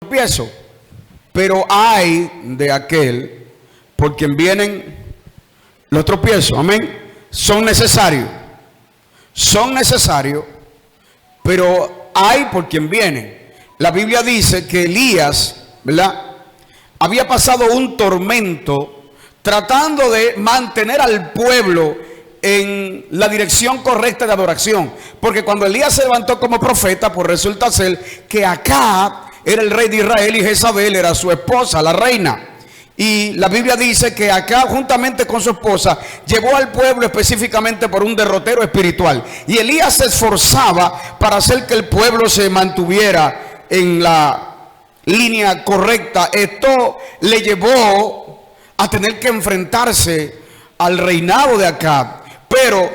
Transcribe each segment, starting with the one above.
tropiezo, pero hay de aquel por quien vienen los tropiezos. Amén. Son necesarios, pero hay por quien vienen. La Biblia dice que Elías, ¿verdad?, había pasado un tormento tratando de mantener al pueblo en la dirección correcta de adoración, porque cuando Elías se levantó como profeta, pues resulta ser que Acab era el rey de Israel y Jezabel era su esposa, la reina. Y la Biblia dice que Acab, juntamente con su esposa, llevó al pueblo específicamente por un derrotero espiritual. Y Elías se esforzaba para hacer que el pueblo se mantuviera en la línea correcta. Esto le llevó a tener que enfrentarse al reinado de Acab. Pero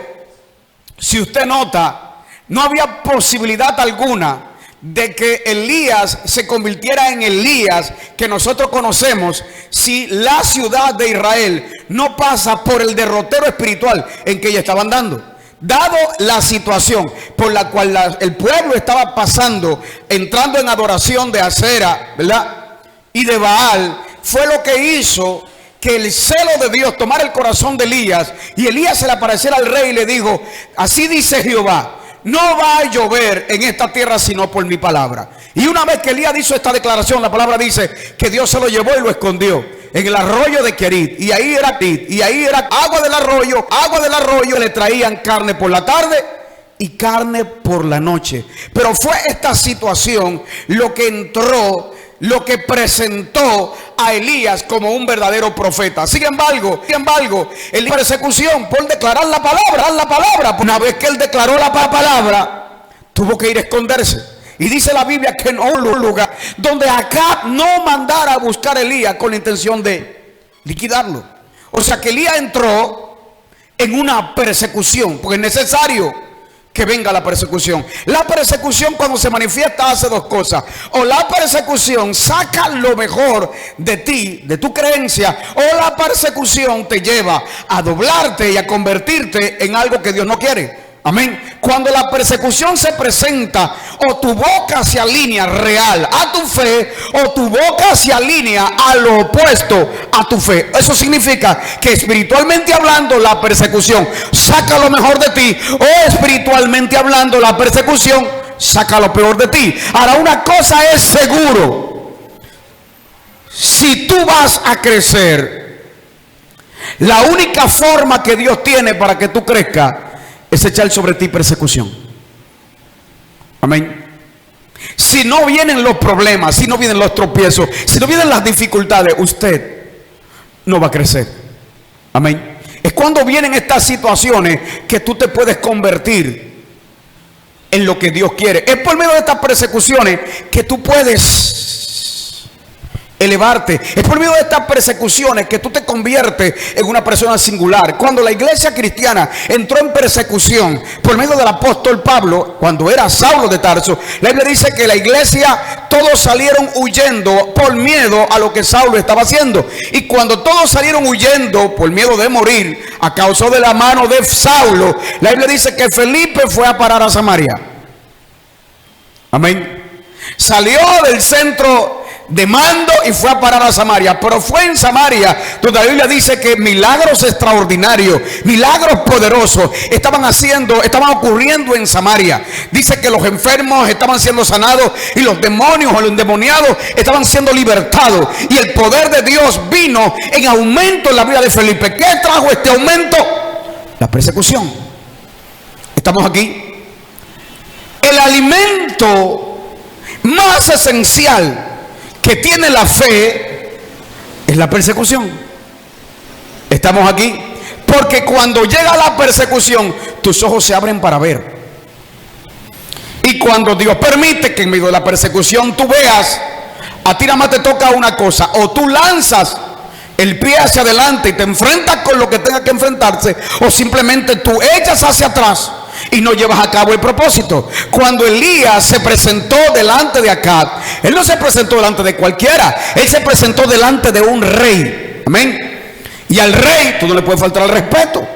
si usted nota, no había posibilidad alguna de que Elías se convirtiera en Elías que nosotros conocemos si la ciudad de Israel no pasa por el derrotero espiritual en que ella estaba andando. Dado la situación por la cual el pueblo estaba pasando, entrando en adoración de Acera, ¿verdad?, y de Baal, fue lo que hizo que el celo de Dios tomara el corazón de Elías, y Elías se le apareciera al rey y le dijo: así dice Jehová, no va a llover en esta tierra sino por mi palabra. Y una vez que Elías hizo esta declaración, la palabra dice que Dios se lo llevó y lo escondió en el arroyo de Kerit. Y ahí era agua del arroyo. Le traían carne por la tarde y carne por la noche. Pero fue esta situación lo que presentó a Elías como un verdadero profeta. Sin embargo, en la persecución por declarar la palabra, una vez que él declaró la palabra, tuvo que ir a esconderse. Y dice la Biblia que en un lugar donde Acab no mandara a buscar a Elías con la intención de liquidarlo. O sea que Elías entró en una persecución, porque es necesario que venga la persecución. La persecución, cuando se manifiesta, hace dos cosas: o la persecución saca lo mejor de ti, de tu creencia, o la persecución te lleva a doblarte y a convertirte en algo que Dios no quiere. Amén. Cuando la persecución se presenta, o tu boca se alinea real a tu fe, o tu boca se alinea a lo opuesto a tu fe. Eso significa que espiritualmente hablando la persecución saca lo mejor de ti, o espiritualmente hablando la persecución saca lo peor de ti. Ahora, una cosa es seguro: si tú vas a crecer, la única forma que Dios tiene para que tú crezcas es echar sobre ti persecución. Amén. Si no vienen los problemas, si no vienen los tropiezos, si no vienen las dificultades, usted no va a crecer. Amén. Es cuando vienen estas situaciones que tú te puedes convertir en lo que Dios quiere. Es por medio de estas persecuciones que tú puedes elevarte. Es por medio de estas persecuciones que tú te conviertes en una persona singular. Cuando la iglesia cristiana entró en persecución por medio del apóstol Pablo, cuando era Saulo de Tarso, la Biblia dice que la iglesia, todos salieron huyendo por miedo a lo que Saulo estaba haciendo. Y cuando todos salieron huyendo por miedo de morir a causa de la mano de Saulo, la Biblia dice que Felipe fue a parar a Samaria. Amén. Salió del centro de mando y fue a parar a Samaria. Pero fue en Samaria donde la Biblia dice que milagros extraordinarios, milagros poderosos estaban ocurriendo en Samaria. Dice que los enfermos estaban siendo sanados y los demonios o los endemoniados estaban siendo libertados, y el poder de Dios vino en aumento en la vida de Felipe. ¿Qué trajo este aumento? La persecución. Estamos aquí. El alimento más esencial que tiene la fe es la persecución. Estamos aquí porque cuando llega la persecución, tus ojos se abren para ver. Y cuando Dios permite que en medio de la persecución tú veas, a ti nada más te toca una cosa: o tú lanzas el pie hacia adelante y te enfrentas con lo que tenga que enfrentarse, o simplemente tú echas hacia atrás y no llevas a cabo el propósito. Cuando Elías se presentó delante de Acab, él no se presentó delante de cualquiera, él se presentó delante de un rey. Amén. Y al rey tú no le puedes faltar al respeto.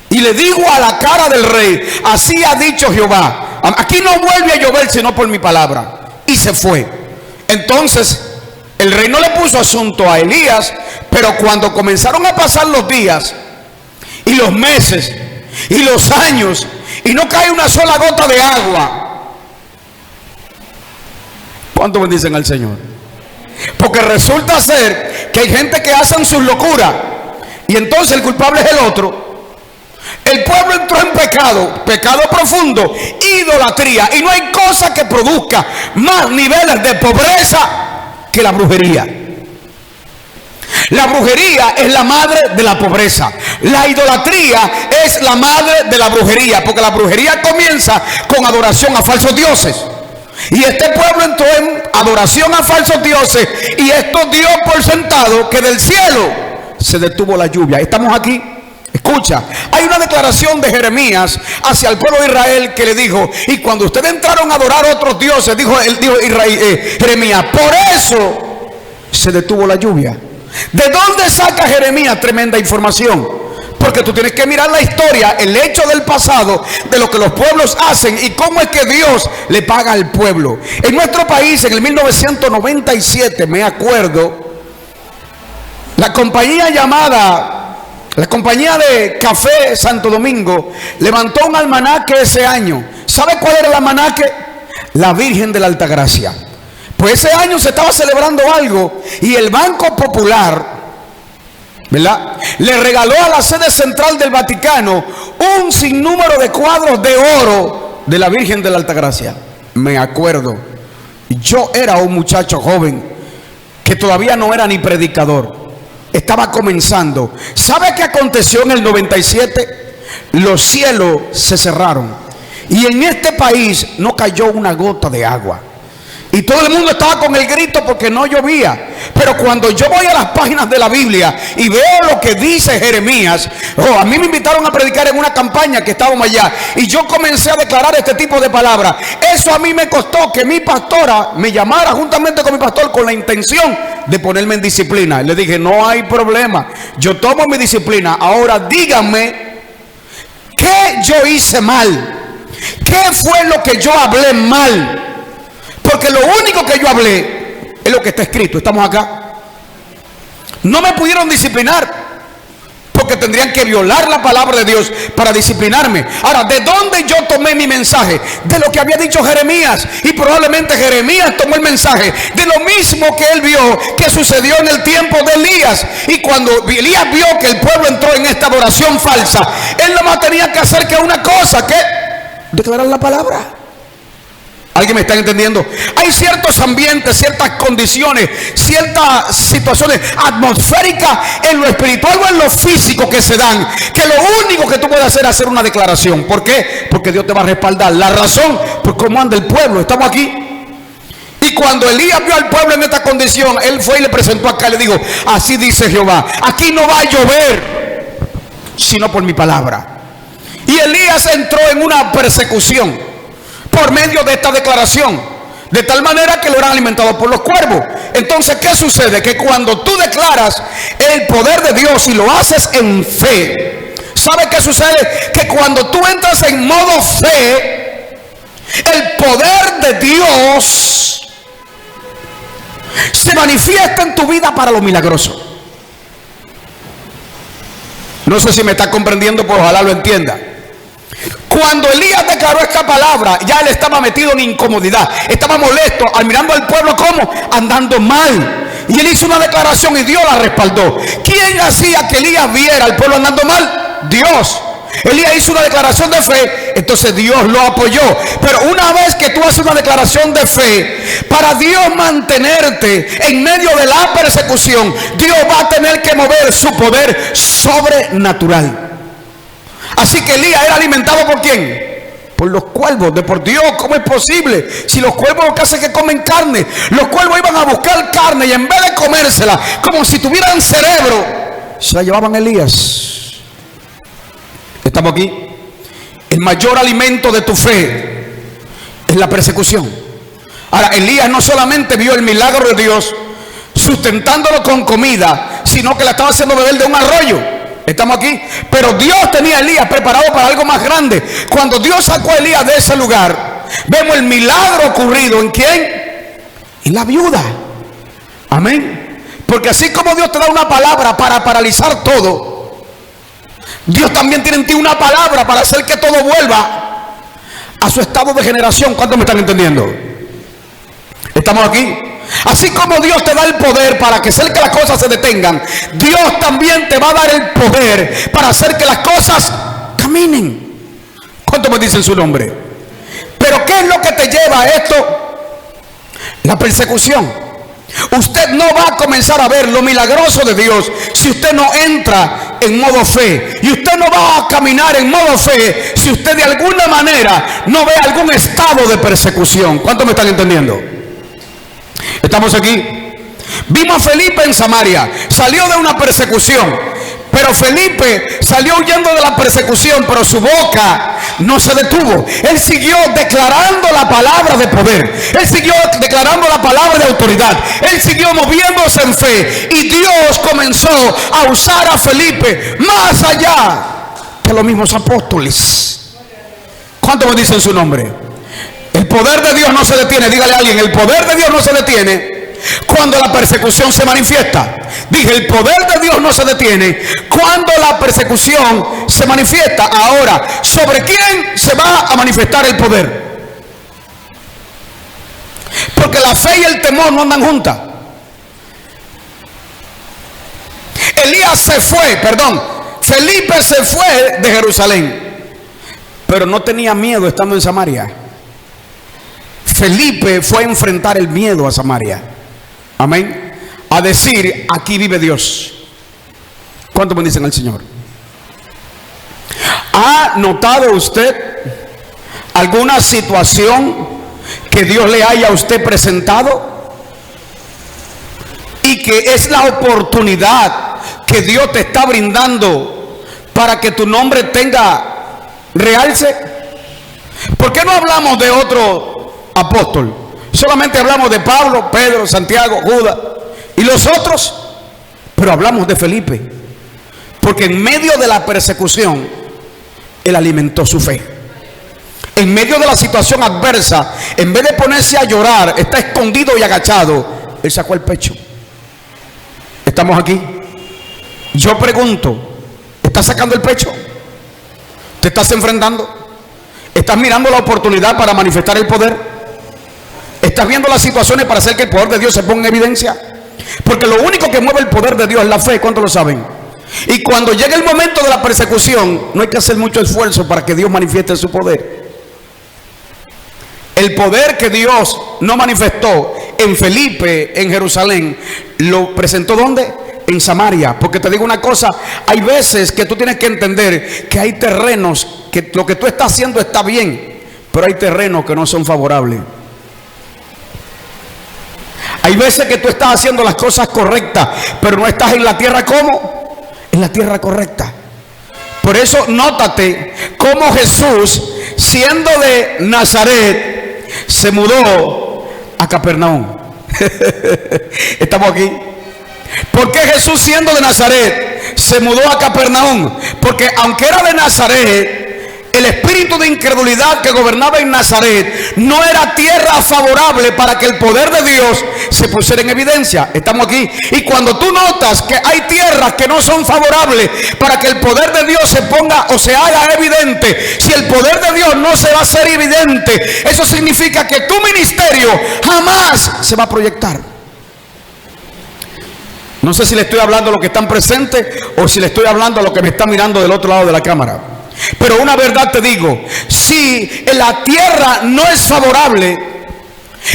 Y le digo a la cara del rey: así ha dicho Jehová, aquí no vuelve a llover sino por mi palabra. Y se fue. Entonces el rey no le puso asunto a Elías, pero cuando comenzaron a pasar los días y los meses y los años y no cae una sola gota de agua, ¿cuánto bendicen al Señor? Porque resulta ser que hay gente que hacen sus locuras y entonces el culpable es el otro. El pueblo entró en pecado profundo, idolatría, y no hay cosa que produzca más niveles de pobreza que la brujería. La brujería es la madre de la pobreza. La idolatría es la madre de la brujería, porque la brujería comienza con adoración a falsos dioses. Y este pueblo entró en adoración a falsos dioses, y esto dio por sentado que del cielo se detuvo la lluvia. Estamos aquí. Escucha, hay una declaración de Jeremías hacia el pueblo de Israel que le dijo: y cuando ustedes entraron a adorar a otros dioses, dijo Jeremías, por eso se detuvo la lluvia. ¿De dónde saca Jeremías tremenda información? Porque tú tienes que mirar la historia, el hecho del pasado, de lo que los pueblos hacen y cómo es que Dios le paga al pueblo. En nuestro país, en el 1997, me acuerdo, la compañía de Café Santo Domingo levantó un almanaque ese año. ¿Sabe cuál era el almanaque? La Virgen de la Altagracia. Pues ese año se estaba celebrando algo y el Banco Popular, ¿verdad?, le regaló a la sede central del Vaticano un sinnúmero de cuadros de oro de la Virgen de la Altagracia. Me acuerdo, yo era un muchacho joven que todavía no era ni predicador. Estaba comenzando. ¿Sabe qué aconteció en el 97? Los cielos se cerraron y en este país no cayó una gota de agua. Y todo el mundo estaba con el grito porque no llovía. Pero cuando yo voy a las páginas de la Biblia y veo lo que dice Jeremías, a mí me invitaron a predicar en una campaña que estábamos allá, y yo comencé a declarar este tipo de palabras. Eso a mí me costó que mi pastora me llamara juntamente con mi pastor con la intención de ponerme en disciplina. Le dije: no hay problema, yo tomo mi disciplina. Ahora díganme qué yo hice mal, qué fue lo que yo hablé mal. Porque lo único que yo hablé es lo que está escrito. Estamos acá. No me pudieron disciplinar porque tendrían que violar la palabra de Dios para disciplinarme. Ahora, ¿de dónde yo tomé mi mensaje? De lo que había dicho Jeremías. Y probablemente Jeremías tomó el mensaje de lo mismo que él vio que sucedió en el tiempo de Elías. Y cuando Elías vio que el pueblo entró en esta adoración falsa, él no más tenía que hacer que una cosa, que declarar la palabra. ¿Alguien me está entendiendo? Hay ciertos ambientes, ciertas condiciones, ciertas situaciones atmosféricas en lo espiritual o en lo físico que se dan, que lo único que tú puedes hacer es hacer una declaración. ¿Por qué? Porque Dios te va a respaldar. La razón, por cómo anda el pueblo. Estamos aquí. Y cuando Elías vio al pueblo en esta condición, él fue y le presentó acá y le dijo: así dice Jehová, aquí no va a llover sino por mi palabra. Y Elías entró en una persecución por medio de esta declaración, de tal manera que lo eran alimentados por los cuervos. Entonces, ¿qué sucede? Que cuando tú declaras el poder de Dios y lo haces en fe, ¿sabe qué sucede? Que cuando tú entras en modo fe, el poder de Dios se manifiesta en tu vida para lo milagroso. No sé si me está comprendiendo, pero ojalá lo entienda. Cuando Elías declaró esta palabra, ya él estaba metido en incomodidad, estaba molesto al mirando al pueblo como andando mal, y él hizo una declaración y Dios la respaldó. ¿Quién hacía que Elías viera al pueblo andando mal? Dios. Elías hizo una declaración de fe, entonces Dios lo apoyó. Pero una vez que tú haces una declaración de fe, para Dios mantenerte en medio de la persecución, Dios va a tener que mover su poder sobrenatural. Así que Elías era alimentado ¿por quién? Por los cuervos. De por Dios, ¿cómo es posible? Si los cuervos lo que hacen es que comen carne. Los cuervos iban a buscar carne y en vez de comérsela, como si tuvieran cerebro, se la llevaban a Elías. Estamos aquí. El mayor alimento de tu fe es la persecución. Ahora, Elías no solamente vio el milagro de Dios sustentándolo con comida, sino que la estaba haciendo beber de un arroyo. Estamos aquí. Pero Dios tenía a Elías preparado para algo más grande. Cuando Dios sacó a Elías de ese lugar, vemos el milagro ocurrido. ¿En quién? y la viuda. Amén. Porque así como Dios te da una palabra para paralizar todo, Dios también tiene en ti una palabra para hacer que todo vuelva a su estado de generación. ¿Cuántos me están entendiendo? ¿Estamos aquí? Así como Dios te da el poder para que hacer que las cosas se detengan, Dios también te va a dar el poder para hacer que las cosas caminen. ¿Cuántos me dicen su nombre? Pero ¿qué es lo que te lleva a esto? La persecución. Usted no va a comenzar a ver lo milagroso de Dios si usted no entra en modo fe. Y usted no va a caminar en modo fe si usted de alguna manera no ve algún estado de persecución. ¿Cuántos me están entendiendo? ¿Estamos aquí? Vimos a Felipe en Samaria. Salió de una persecución. Pero Felipe salió huyendo de la persecución, pero su boca no se detuvo. Él siguió declarando la palabra de poder. Él siguió declarando la palabra de autoridad. Él siguió moviéndose en fe. Y Dios comenzó a usar a Felipe más allá que los mismos apóstoles. ¿Cuántos me dicen su nombre? El poder de Dios no se detiene. Dígale a alguien, el poder de Dios no se detiene cuando la persecución se manifiesta. Dije, el poder de Dios no se detiene cuando la persecución se manifiesta. Ahora, ¿sobre quién se va a manifestar el poder? Porque la fe y el temor no andan juntas. Felipe se fue de Jerusalén, pero no tenía miedo estando en Samaria. Felipe fue a enfrentar el miedo a Samaria. Amén. A decir, aquí vive Dios. ¿Cuánto me dicen al Señor? ¿Ha notado usted alguna situación que Dios le haya a usted presentado y que es la oportunidad que Dios te está brindando para que tu nombre tenga realce? ¿Por qué no hablamos de otro apóstol? Solamente hablamos de Pablo, Pedro, Santiago, Judas y los otros. Pero hablamos de Felipe, porque en medio de la persecución él alimentó su fe. En medio de la situación adversa, en vez de ponerse a llorar, está escondido y agachado, él sacó el pecho. ¿Estamos aquí? Yo pregunto, ¿estás sacando el pecho? ¿Te estás enfrentando? ¿Estás mirando la oportunidad para manifestar el poder? ¿Estás viendo las situaciones para hacer que el poder de Dios se ponga en evidencia? Porque lo único que mueve el poder de Dios es la fe. ¿Cuántos lo saben? Y cuando llega el momento de la persecución, no hay que hacer mucho esfuerzo para que Dios manifieste su poder. El poder que Dios no manifestó en Felipe, en Jerusalén, lo presentó ¿dónde? En Samaria. Porque te digo una cosa, hay veces que tú tienes que entender que hay terrenos que lo que tú estás haciendo está bien, pero hay terrenos que no son favorables. Hay veces que tú estás haciendo las cosas correctas, pero no estás en la tierra. ¿Cómo? En la tierra correcta. Por eso nótate cómo Jesús, siendo de Nazaret, se mudó a Capernaum. ¿Estamos aquí? ¿Por qué Jesús, siendo de Nazaret, se mudó a Capernaum? Porque aunque era de Nazaret, el espíritu de incredulidad que gobernaba en Nazaret no era tierra favorable para que el poder de Dios se pusiera en evidencia. Estamos aquí. Y cuando tú notas que hay tierras que no son favorables para que el poder de Dios se ponga o se haga evidente, si el poder de Dios no se va a hacer evidente, eso significa que tu ministerio jamás se va a proyectar. No sé si le estoy hablando a los que están presentes o si le estoy hablando a los que me están mirando del otro lado de la cámara. Pero una verdad te digo, si la tierra no es favorable,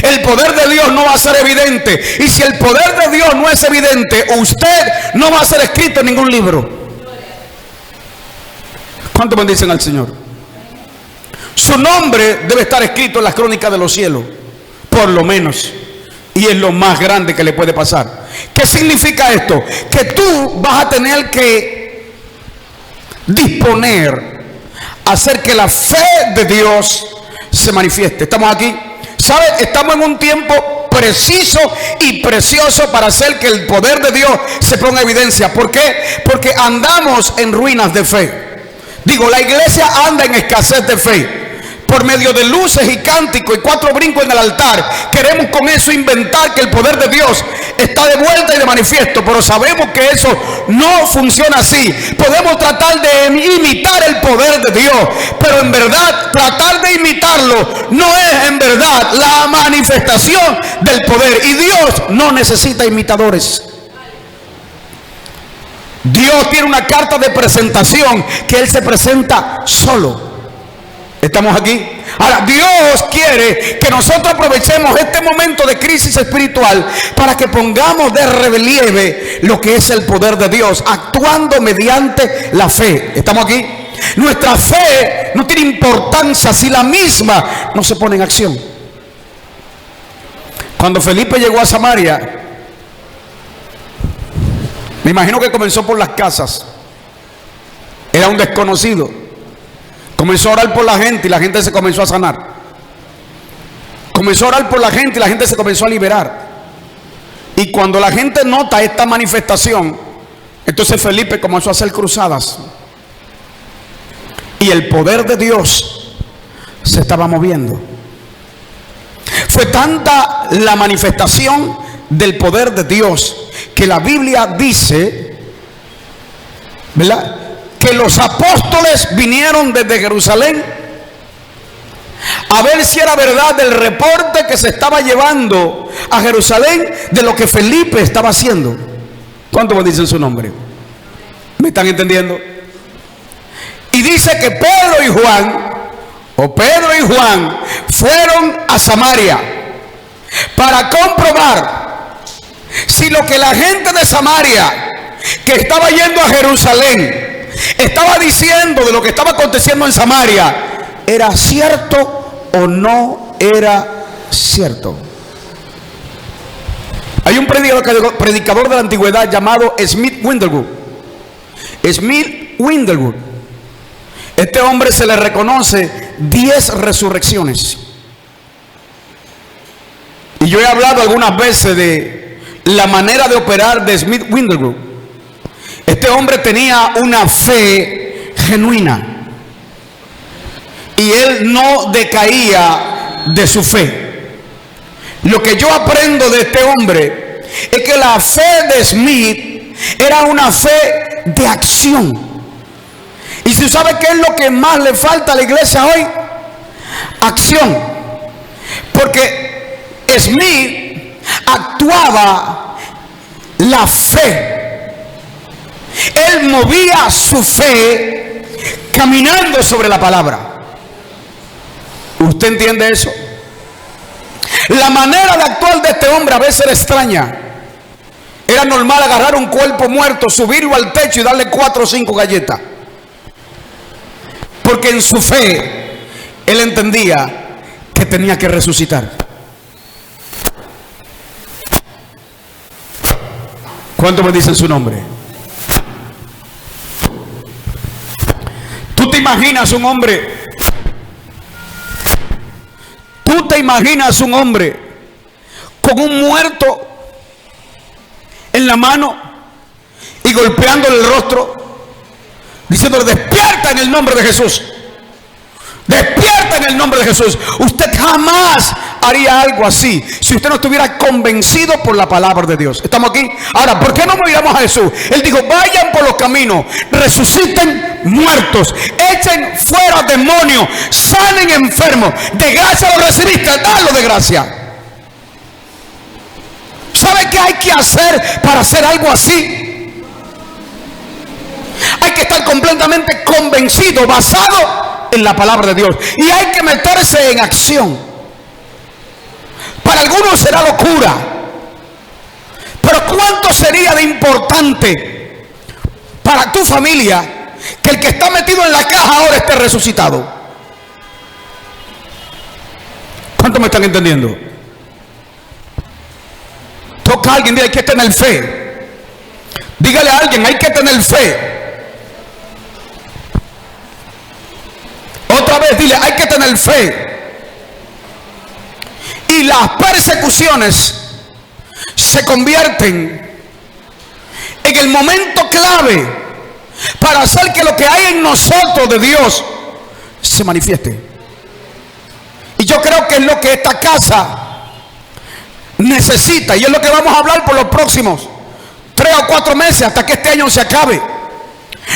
el poder de Dios no va a ser evidente. Y si el poder de Dios no es evidente, usted no va a ser escrito en ningún libro. ¿Cuánto bendicen al Señor? Su nombre debe estar escrito en las crónicas de los cielos, por lo menos. Y es lo más grande que le puede pasar. ¿Qué significa esto? Que tú vas a tener que disponer a hacer que la fe de Dios se manifieste. ¿Estamos aquí? ¿Sabe? Estamos en un tiempo preciso y precioso para hacer que el poder de Dios se ponga en evidencia. ¿Por qué? Porque andamos en ruinas de fe. Digo, la iglesia anda en escasez de fe. por medio de luces y cánticos y 4 brincos en el altar, queremos con eso inventar que el poder de Dios está de vuelta y de manifiesto, pero sabemos que eso no funciona así. Podemos tratar de imitar el poder de Dios, pero en verdad tratar de imitarlo no es en verdad la manifestación del poder, y Dios no necesita imitadores. Dios tiene una carta de presentación que Él se presenta solo. ¿Estamos aquí? Ahora, Dios quiere que nosotros aprovechemos este momento de crisis espiritual para que pongamos de relieve lo que es el poder de Dios, actuando mediante la fe. ¿Estamos aquí? Nuestra fe no tiene importancia si la misma no se pone en acción. Cuando Felipe llegó a Samaria, me imagino que comenzó por las casas. Era un desconocido. Comenzó a orar por la gente y la gente se comenzó a sanar. Comenzó a orar por la gente y la gente se comenzó a liberar. Y cuando la gente nota esta manifestación, entonces Felipe comenzó a hacer cruzadas. Y el poder de Dios se estaba moviendo. Fue tanta la manifestación del poder de Dios que la Biblia dice, ¿verdad?, que los apóstoles vinieron desde Jerusalén a ver si era verdad el reporte que se estaba llevando a Jerusalén de lo que Felipe estaba haciendo. ¿Cuántos me dicen su nombre? ¿Me están entendiendo? Y dice que Pedro y Juan fueron a Samaria para comprobar si lo que la gente de Samaria, que estaba yendo a Jerusalén, estaba diciendo de lo que estaba aconteciendo en Samaria, era cierto o no era cierto. Hay un predicador de la antigüedad llamado Smith Wigglesworth. Este hombre se le reconoce 10 resurrecciones. Y yo he hablado algunas veces de la manera de operar de Smith Wigglesworth. Este hombre tenía una fe genuina y él no decaía de su fe. Lo que yo aprendo de este hombre es que la fe de Smith era una fe de acción. Y si sabe qué es lo que más le falta a la iglesia hoy, acción. Porque Smith actuaba la fe. Él movía su fe caminando sobre la palabra. ¿Usted entiende eso? La manera de actuar de este hombre a veces era extraña. Era normal agarrar un cuerpo muerto, subirlo al techo y darle 4 o 5 galletas. Porque en su fe él entendía que tenía que resucitar. ¿Cuántos me dicen su nombre? ¿Tú te imaginas un hombre? ¿Tú te imaginas un hombre con un muerto en la mano y golpeándole el rostro, diciéndole: despierta en el nombre de Jesús, despierta en el nombre de Jesús? Usted jamás haría algo así si usted no estuviera convencido por la palabra de Dios. ¿Estamos aquí? Ahora, ¿por qué no miramos a Jesús? Él dijo: vayan por los caminos, resuciten muertos, echen fuera demonios, sanen enfermos. De gracia lo recibiste, dalo de gracia. ¿Sabe qué hay que hacer para hacer algo así? Hay que estar completamente convencido, basado en la palabra de Dios, y hay que meterse en acción. Para algunos será locura, pero ¿cuánto sería de importante para tu familia que el que está metido en la caja ahora esté resucitado? ¿Cuánto me están entendiendo? Toca a alguien, diga: hay que tener fe. Dígale a alguien: hay que tener fe. Otra vez dile: hay que tener fe. Y las persecuciones se convierten en el momento clave para hacer que lo que hay en nosotros de Dios se manifieste. qué es lo que esta casa necesita, y es lo que vamos a hablar por los próximos 3 o 4 meses hasta que este año se acabe.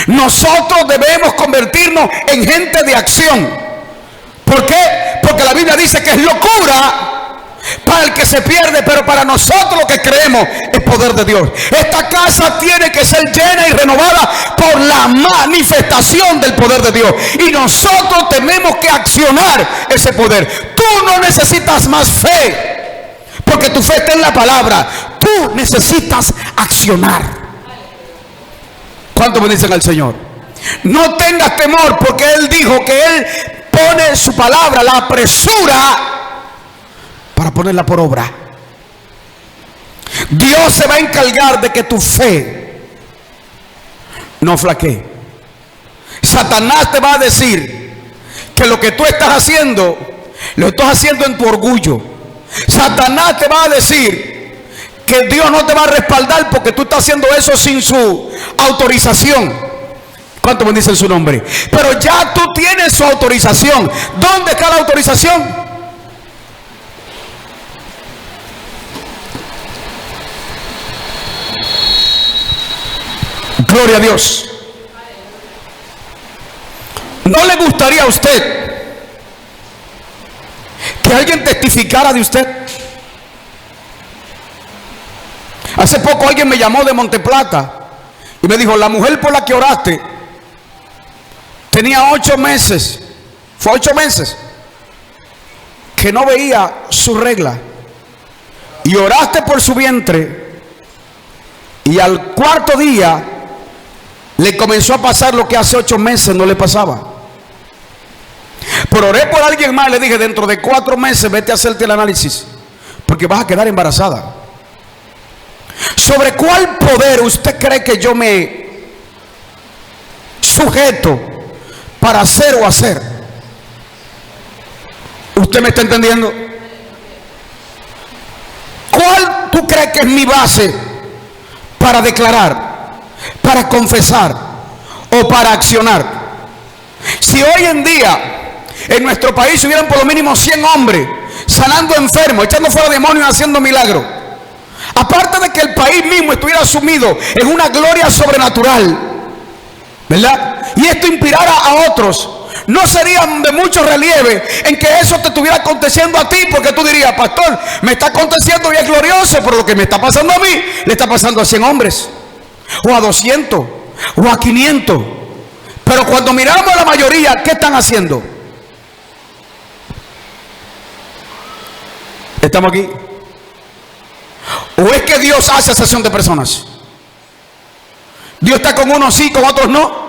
Nosotros debemos convertirnos en gente de acción. ¿Por qué? Porque la Biblia dice que es locura para el que se pierde, pero para nosotros lo que creemos es poder de Dios. Esta casa tiene que ser llena y renovada por la manifestación del poder de Dios, y nosotros tenemos que accionar ese poder. Tú no necesitas más fe, porque tu fe está en la palabra. Tú necesitas accionar. ¿Cuánto me dicen al Señor? No tengas temor, porque Él dijo que Él pone su palabra, la apresura para ponerla por obra. Dios se va a encargar de que tu fe no flaquee. Satanás te va a decir que lo que tú estás haciendo, lo estás haciendo en tu orgullo. Satanás te va a decir que Dios no te va a respaldar porque tú estás haciendo eso sin su autorización. ¿Cuánto me dicen su nombre? Pero ya tú tienes su autorización. ¿Dónde está la autorización? Gloria a Dios. ¿No le gustaría a usted que alguien testificara de usted? Hace poco alguien me llamó de Monteplata y me dijo: la mujer por la que oraste tenía 8 meses, fue 8 meses que no veía su regla, y oraste por su vientre, y al 4.º día le comenzó a pasar lo que hace 8 meses no le pasaba. Pero oré por alguien más, le dije: dentro de 4 meses vete a hacerte el análisis, porque vas a quedar embarazada. ¿Sobre cuál poder usted cree que yo me sujeto para hacer o hacer? ¿Usted me está entendiendo? ¿Cuál tú crees que es mi base para declarar, para confesar o para accionar? Si hoy en día en nuestro país hubieran por lo mínimo 100 hombres sanando enfermos, echando fuera demonios, haciendo milagros, aparte de que el país mismo estuviera sumido en una gloria sobrenatural, ¿verdad? Y esto inspirara a otros, no serían de mucho relieve en que eso te estuviera aconteciendo a ti, porque tú dirías: pastor, me está aconteciendo y es glorioso, pero lo que me está pasando a mí le está pasando a 100 hombres, o a 200, o a 500. Pero cuando miramos a la mayoría, ¿qué están haciendo? ¿Estamos aquí? ¿O es que Dios hace excepción de personas? Dios está con unos sí, con otros no.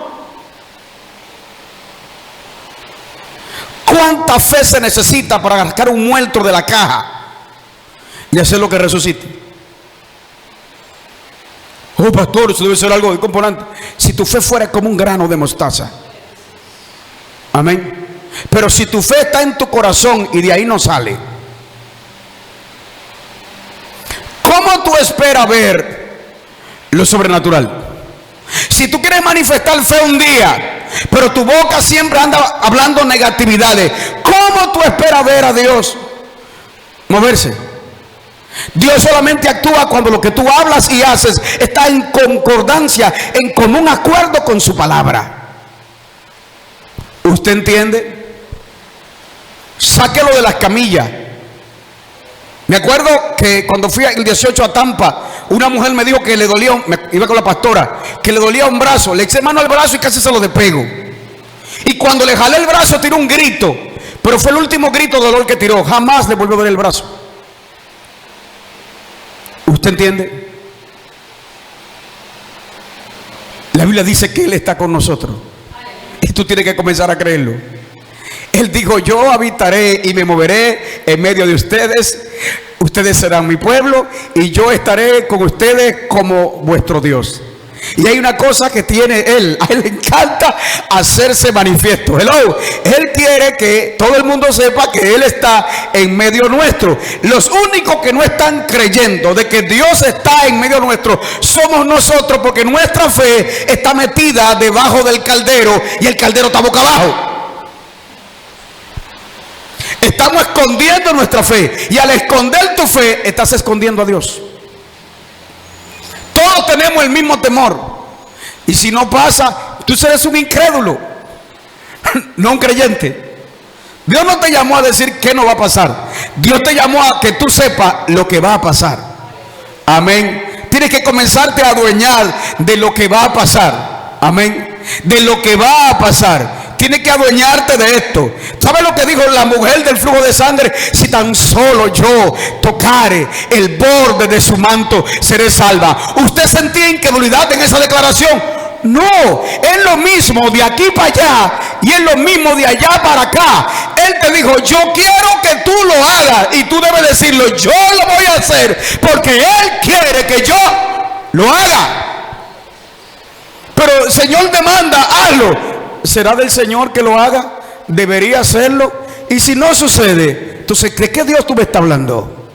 ¿Cuánta fe se necesita para arrancar un muerto de la caja y hacer lo que resucite? Oh, pastor, eso debe ser algo de componente. Si tu fe fuera como un grano de mostaza, amén. Pero si tu fe está en tu corazón y de ahí no sale, ¿cómo tú esperas ver lo sobrenatural? Si tú quieres manifestar fe un día, pero tu boca siempre anda hablando negatividades, ¿cómo tú esperas ver a Dios moverse? Dios solamente actúa cuando lo que tú hablas y haces está en concordancia, en común acuerdo con su palabra. ¿Usted entiende? Sáquelo de las camillas. Me acuerdo que cuando fui el 18 a Tampa, una mujer me dijo que le dolía, iba con la pastora, que le dolía un brazo. Le eché mano al brazo y casi se lo despego. Y cuando le jalé el brazo tiró un grito, pero fue el último grito de dolor que tiró. Jamás le volvió a doler el brazo. ¿Usted entiende? La Biblia dice que Él está con nosotros, y tú tienes que comenzar a creerlo. Él dijo: yo habitaré y me moveré en medio de ustedes. Ustedes serán mi pueblo y yo estaré con ustedes como vuestro Dios. Y hay una cosa que tiene Él: a Él le encanta hacerse manifiesto. Hello. Él quiere que todo el mundo sepa que Él está en medio nuestro. Los únicos que no están creyendo de que Dios está en medio nuestro somos nosotros, porque nuestra fe está metida debajo del caldero y el caldero está boca abajo. Estamos escondiendo nuestra fe. Y al esconder tu fe, estás escondiendo a Dios. Todos tenemos el mismo temor. Y si no pasa, tú eres un incrédulo, no un creyente. Dios no te llamó a decir qué no va a pasar. Dios te llamó a que tú sepas lo que va a pasar. Amén. Tienes que comenzarte a adueñar de lo que va a pasar. Amén. De lo que va a pasar. Tienes que adueñarte de esto. ¿Sabe lo que dijo la mujer del flujo de sangre? Si tan solo yo tocare el borde de su manto, seré salva. ¿Usted sentía incredulidad en esa declaración? No, es lo mismo de aquí para allá y es lo mismo de allá para acá. Él te dijo, yo quiero que tú lo hagas, y tú debes decirlo, yo lo voy a hacer porque Él quiere que yo lo haga. Pero el Señor demanda, hazlo. ¿Será del Señor que lo haga? ¿Debería hacerlo? Y si no sucede, entonces, ¿de qué Dios tú me estás hablando?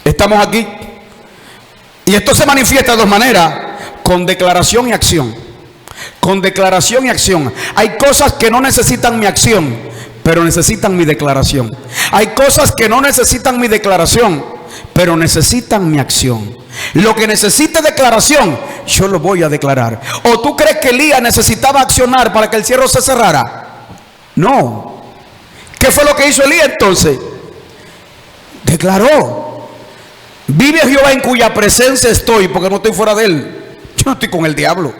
Estamos aquí. Y esto se manifiesta de dos maneras: con declaración y acción. Con declaración y acción. Hay cosas que no necesitan mi acción, pero necesitan mi declaración. Hay cosas que no necesitan mi declaración, pero necesitan mi acción. Lo que necesite declaración, yo lo voy a declarar. ¿O tú crees que Elías necesitaba accionar para que el cielo se cerrara? No. ¿Qué fue lo que hizo Elías entonces? Declaró: vive Jehová en cuya presencia estoy, porque no estoy fuera de él. Yo no estoy con el diablo.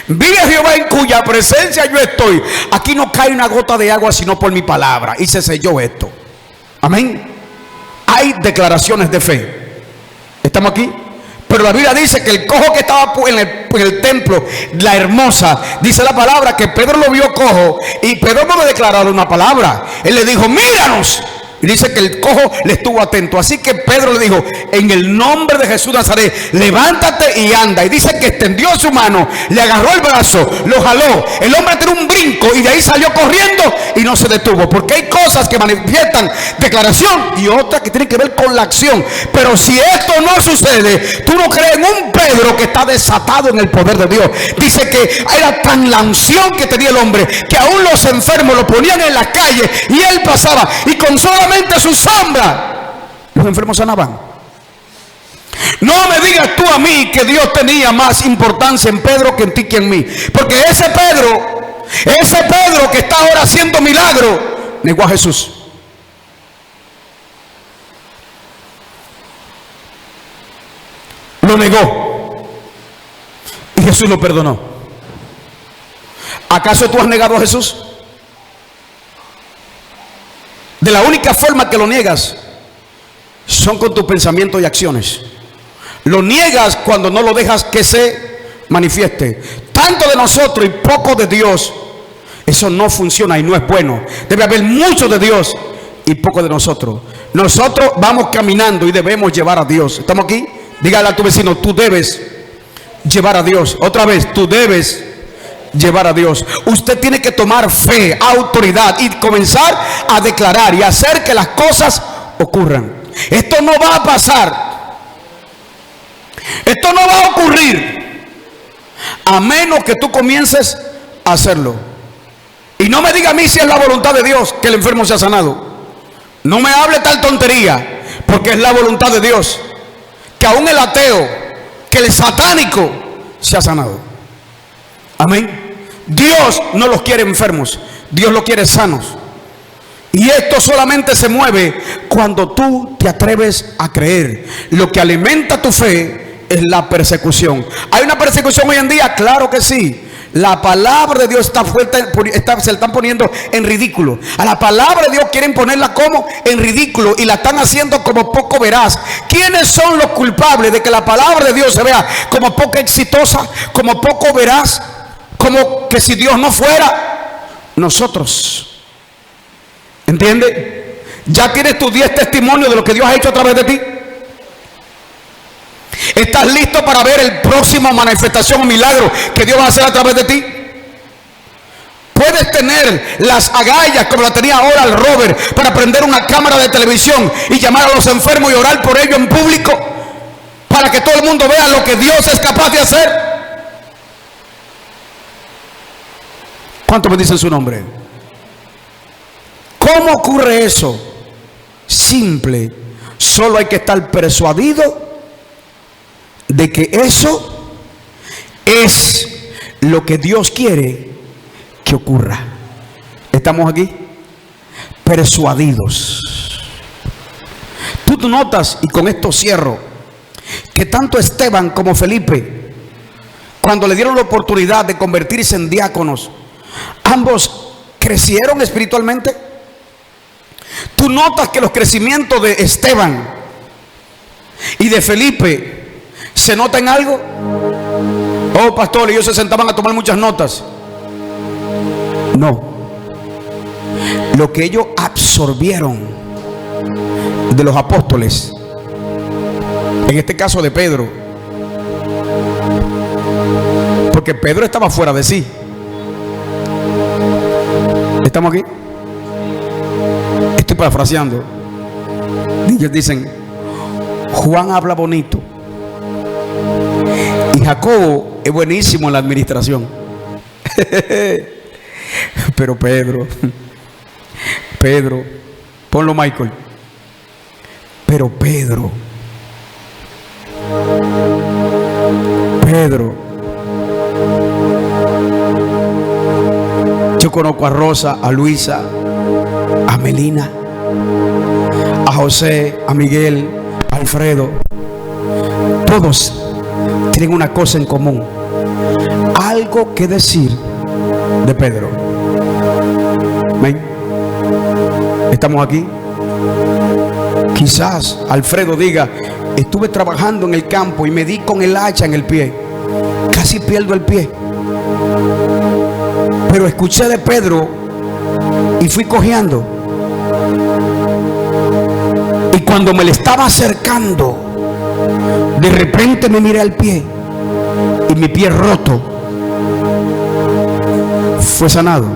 Vive Jehová en cuya presencia yo estoy. Aquí no cae una gota de agua sino por mi palabra. Y se selló esto. Amén. Hay declaraciones de fe. ¿Estamos aquí? Pero la Biblia dice que el cojo que estaba en el templo, la hermosa, dice la palabra que Pedro lo vio cojo, y Pedro no le declaró una palabra. Él le dijo: míranos. Y dice que el cojo le estuvo atento. Así que Pedro le dijo: en el nombre de Jesús de Nazaret, levántate y anda. Y dice que extendió su mano, le agarró el brazo, lo jaló. El hombre tiró un brinco y de ahí salió corriendo y no se detuvo. Porque hay cosas que manifiestan declaración y otras que tienen que ver con la acción. Pero si esto no sucede, tú no crees en un Pedro que está desatado en el poder de Dios. Dice que era tan la unción que tenía el hombre que aún los enfermos lo ponían en la calle y él pasaba, y con solamente su sombra los enfermos sanaban. No me digas tú a mí que Dios tenía más importancia en Pedro que en ti que en mí, porque ese Pedro que está ahora haciendo milagro negó a Jesús. Lo negó y Jesús lo perdonó. ¿Acaso tú has negado a Jesús? De la única forma que lo niegas son con tus pensamientos y acciones. Lo niegas cuando no lo dejas que se manifieste. Tanto de nosotros y poco de Dios, eso no funciona y no es bueno. Debe haber mucho de Dios y poco de nosotros. Nosotros vamos caminando y debemos llevar a Dios. ¿Estamos aquí? Dígale a tu vecino: tú debes llevar a Dios. Otra vez, tú debes llevar a Dios. Usted tiene que tomar fe, autoridad y comenzar a declarar y hacer que las cosas ocurran. Esto no va a pasar. Esto no va a ocurrir a menos que tú comiences a hacerlo. Y no me diga a mí si es la voluntad de Dios que el enfermo sea sanado. No me hable tal tontería, porque es la voluntad de Dios que aún el ateo, que el satánico sea sanado. Amén. Dios no los quiere enfermos, Dios los quiere sanos. Y esto solamente se mueve cuando tú te atreves a creer. Lo que alimenta tu fe es la persecución. ¿Hay una persecución hoy en día? Claro que sí. La palabra de Dios está fuerte, se la están poniendo en ridículo. A la palabra de Dios quieren ponerla como en ridículo y la están haciendo como poco veraz. ¿Quiénes son los culpables de que la palabra de Dios se vea como poco exitosa, como poco veraz, como que si Dios no fuera? Nosotros. ¿Entiende? Ya tienes tus 10 testimonios de lo que Dios ha hecho a través de ti. ¿Estás listo para ver el próximo manifestación o milagro que Dios va a hacer a través de ti? Puedes tener las agallas como la tenía ahora el Robert para prender una cámara de televisión y llamar a los enfermos y orar por ellos en público para que todo el mundo vea lo que Dios es capaz de hacer. ¿Cuántos me dicen su nombre? ¿Cómo ocurre eso? Simple. Solo hay que estar persuadido de que eso es lo que Dios quiere que ocurra. ¿Estamos aquí? Persuadidos. Tú notas, y con esto cierro, que tanto Esteban como Felipe, cuando le dieron la oportunidad de convertirse en diáconos, ambos crecieron espiritualmente. Tú notas que los crecimientos de Esteban y de Felipe se nota en algo. Oh, pastor, ellos se sentaban a tomar muchas notas. No. Lo que ellos absorbieron de los apóstoles, en este caso de Pedro, porque Pedro estaba fuera de sí. ¿Estamos aquí? Estoy parafraseando. Ellos dicen: Juan habla bonito y Jacobo es buenísimo en la administración. Pero Pedro, ponlo Michael. Pero Pedro, yo conozco a Rosa, a Luisa, a Melina, a José, a Miguel, a Alfredo. Todos tienen una cosa en común: algo que decir de Pedro. ¿Ven? ¿Estamos aquí? Quizás Alfredo diga: estuve trabajando en el campo y me di con el hacha en el pie, casi pierdo el pie, pero escuché de Pedro y fui cojeando, y cuando me le estaba acercando, de repente me miré al pie y mi pie roto fue sanado.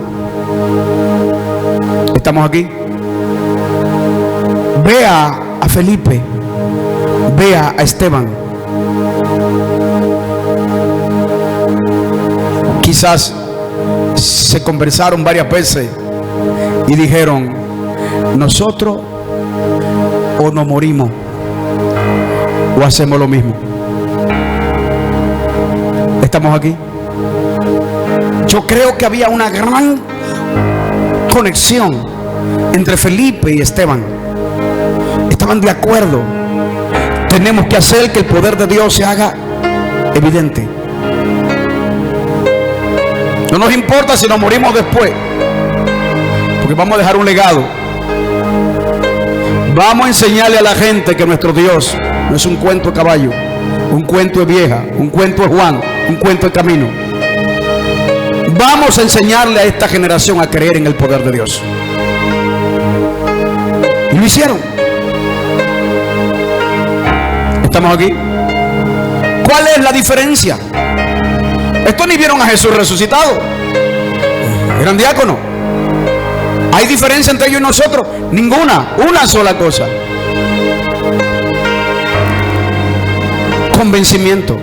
¿Estamos aquí? Vea a Felipe, vea a Esteban. Quizás se conversaron varias veces y dijeron: nosotros o nos morimos o hacemos lo mismo. ¿Estamos aquí? Yo creo que había una gran conexión entre Felipe y Esteban. Estaban de acuerdo: tenemos que hacer que el poder de Dios se haga evidente. No nos importa si nos morimos después, porque vamos a dejar un legado. Vamos a enseñarle a la gente que nuestro Dios no es un cuento de caballo, un cuento de vieja, un cuento de Juan, un cuento de camino. Vamos a enseñarle a esta generación a creer en el poder de Dios. Y lo hicieron. ¿Estamos aquí? ¿Cuál es la diferencia? Estos ni vieron a Jesús resucitado, eran diáconos. ¿Hay diferencia entre ellos y nosotros? Ninguna. Una sola cosa: convencimiento.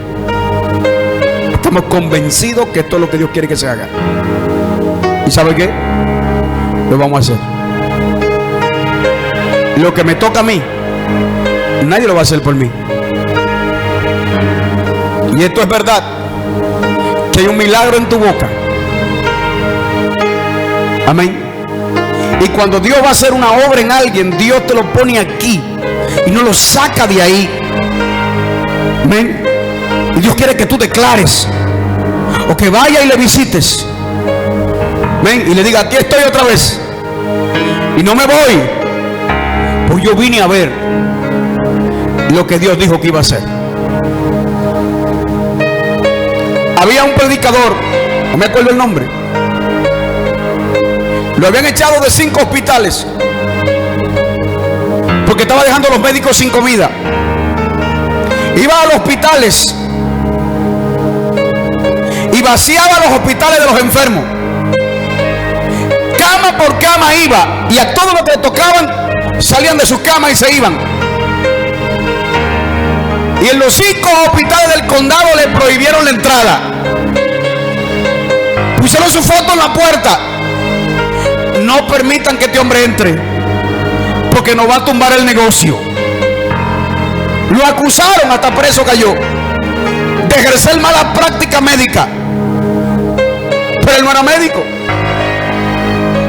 Estamos convencidos que esto es lo que Dios quiere que se haga. ¿Y sabe qué? Lo vamos a hacer. Lo que me toca a mí, nadie lo va a hacer por mí. Y esto es verdad, que hay un milagro en tu boca. Amén. Y cuando Dios va a hacer una obra en alguien, Dios te lo pone aquí y no lo saca de ahí. Amén. Y Dios quiere que tú declares, o que vaya y le visites. Amén. Y le diga: aquí estoy otra vez y no me voy, pues yo vine a ver lo que Dios dijo que iba a hacer. Había un predicador, no me acuerdo el nombre, lo habían echado de 5 hospitales porque estaba dejando a los médicos sin comida. Iba a los hospitales y vaciaba los hospitales de los enfermos. Cama por cama iba, y a todos los que le tocaban salían de sus camas y se iban. Y en los 5 hospitales del condado le prohibieron la entrada. Pusieron su foto en la puerta: no permitan que este hombre entre, porque nos va a tumbar el negocio. Lo acusaron, hasta preso cayó, de ejercer mala práctica médica, pero él no era médico.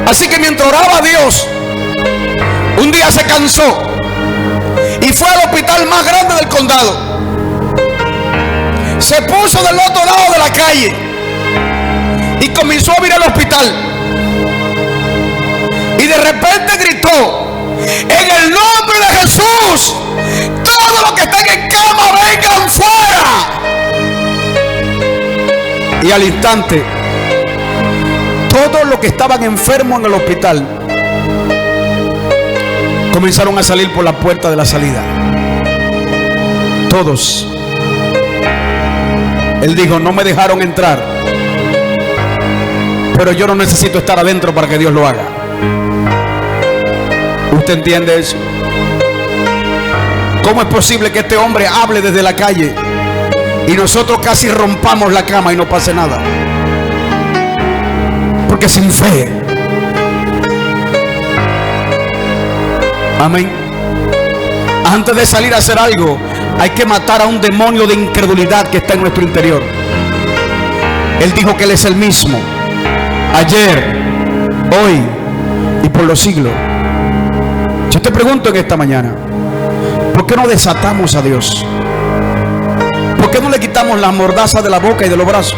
Así que mientras oraba a Dios, un día se cansó y fue al hospital más grande del condado. Se puso del otro lado de la calle y comenzó a mirar el hospital. Y de repente gritó: en el nombre de Jesús, todos los que están en cama vengan fuera. Y al instante, todos los que estaban enfermos en el hospital comenzaron a salir por la puerta de la salida. Todos. Él dijo: no me dejaron entrar, pero yo no necesito estar adentro para que Dios lo haga. ¿Usted entiende eso? ¿Cómo es posible que este hombre hable desde la calle y nosotros casi rompamos la cama y no pase nada? Porque sin fe. Amén. Antes de salir a hacer algo, hay que matar a un demonio de incredulidad que está en nuestro interior. Él dijo que Él es el mismo, ayer, hoy y por los siglos. Yo te pregunto en esta mañana, ¿por qué no desatamos a Dios? ¿Por qué no le quitamos la mordaza de la boca y de los brazos?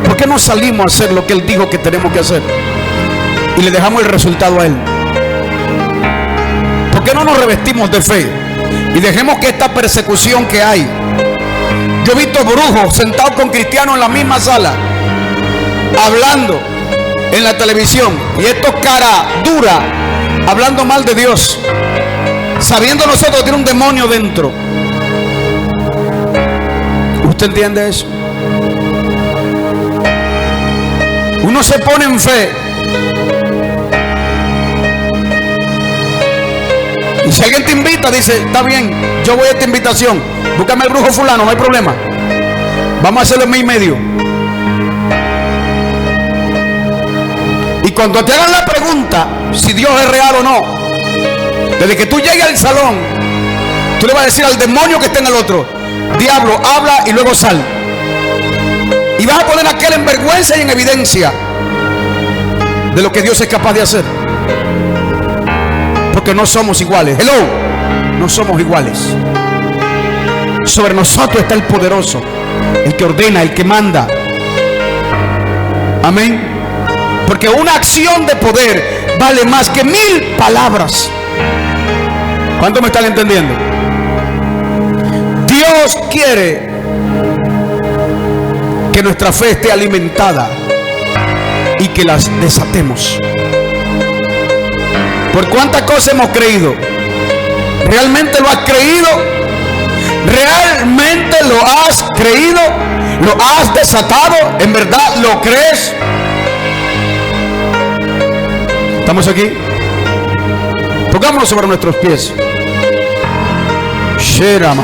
¿Por qué no salimos a hacer lo que Él dijo que tenemos que hacer y le dejamos el resultado a Él? ¿Por qué no nos revestimos de fe y dejemos que esta persecución que hay? Yo he visto brujos sentados con cristianos en la misma sala, hablando en la televisión, y estos cara dura, hablando mal de Dios, sabiendo nosotros que tiene un demonio dentro. ¿Usted entiende eso? Uno se pone en fe, y si alguien te invita, dice: está bien, yo voy a esta invitación, búscame el brujo fulano, no hay problema, vamos a hacerlo en mes y medio. Y cuando te hagan la pregunta si Dios es real o no, desde que tú llegues al salón, tú le vas a decir al demonio que está en el otro: diablo, habla y luego sal. Y vas a poner a aquel en vergüenza y en evidencia de lo que Dios es capaz de hacer. Porque no somos iguales. Hello, no somos iguales. Sobre nosotros está el poderoso, el que ordena, el que manda. Amén. Porque una acción de poder vale más que 1000 palabras. ¿Cuántos me están entendiendo? Dios quiere que nuestra fe esté alimentada y que las desatemos. ¿Por cuántas cosas hemos creído? ¿Realmente lo has creído? ¿Realmente lo has creído? ¿Lo has desatado? ¿En verdad lo crees? ¿Estamos aquí? Pongámonos sobre nuestros pies. Sherama.